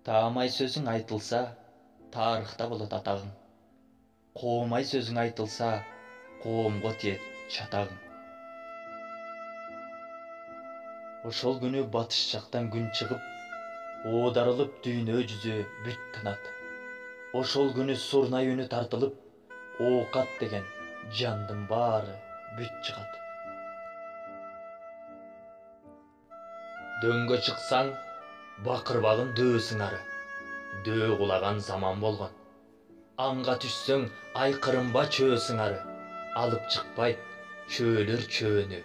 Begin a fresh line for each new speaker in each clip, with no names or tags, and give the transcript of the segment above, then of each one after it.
Таамай сөзің айтылса, тарихта болот атағың. Қуымай сөзің айтылса, қуымға тиет чатағың. Ошол күнү батыш жактан күн чыгып, оодарылып дүйнө жүзү бүт тынат. Ошол күнү сурнай үнү тартылып, оокат деген жандын баары бүт чыгат. Дөңгө чыксаң, бакырбагын дөө сыңары, дөө кулаган заман болгон. Анга түшсөң, айкырынба чөө сыңары, алып чыкпайт чөөлөр чөөнү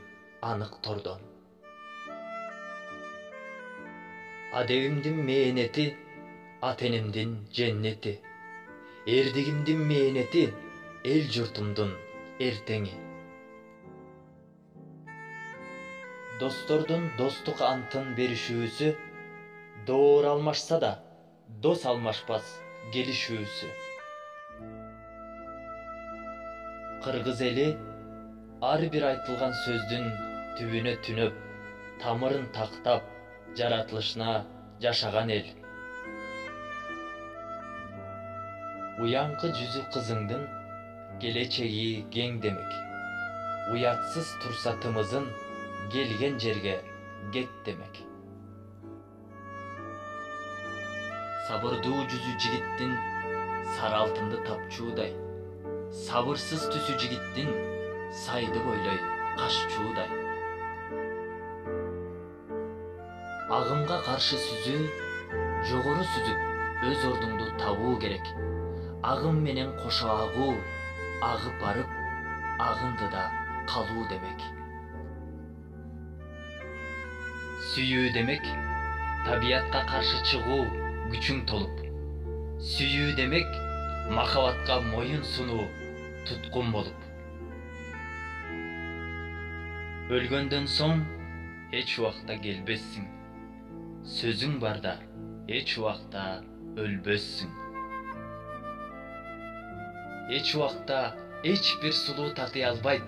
анык тордон. Адегимдин мээнети, атенемдин женнети, эрдигимдин мээнети, эл журтумдун эртеңи. Достордун достук антын беришүүсү, door алмашса да, дос алмашпас келишүүсү. Кыргыз эли ар бир айтылган сөздүн түбүнө түнөп, тамырын тактап, жаратылышына жашаган эл. Уянкы жүзү кызыңдын келечеги кең демек. Уятсыз турса тымызын келген жерге кет демек. Сабырдуу жүзү жигиттин сары алтынды тапчуудай, сабырсыз түсү жигиттин сайды бойлой кашчуудай. Агымга каршы сүзүү, жогору сүзүп өз ордуңду табуу керек. Агым менен кошо агуу, агып барып, агындыда калуу демек. Сүйүү демек, табиятка каршы чыгуу күчүң толуп. Сүйүү демек, махабатка моюн сунуу туткун болуп. Өлгөндөн соң эч убакта келбессиң. Сөзүң барда эч убакта өлбөссүң. Эч убакта эч бир сулуу татый албайт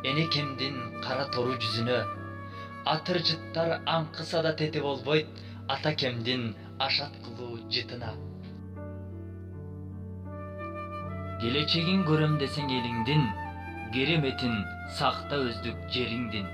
энекемдин кара тору жүзүнө. Атыр жыттар аңкыса да тети болбойт атакемдин ашаткылуу жытына. Келечегин көрөм десең элиңдин, кереметин сакта өздүк жериңдин.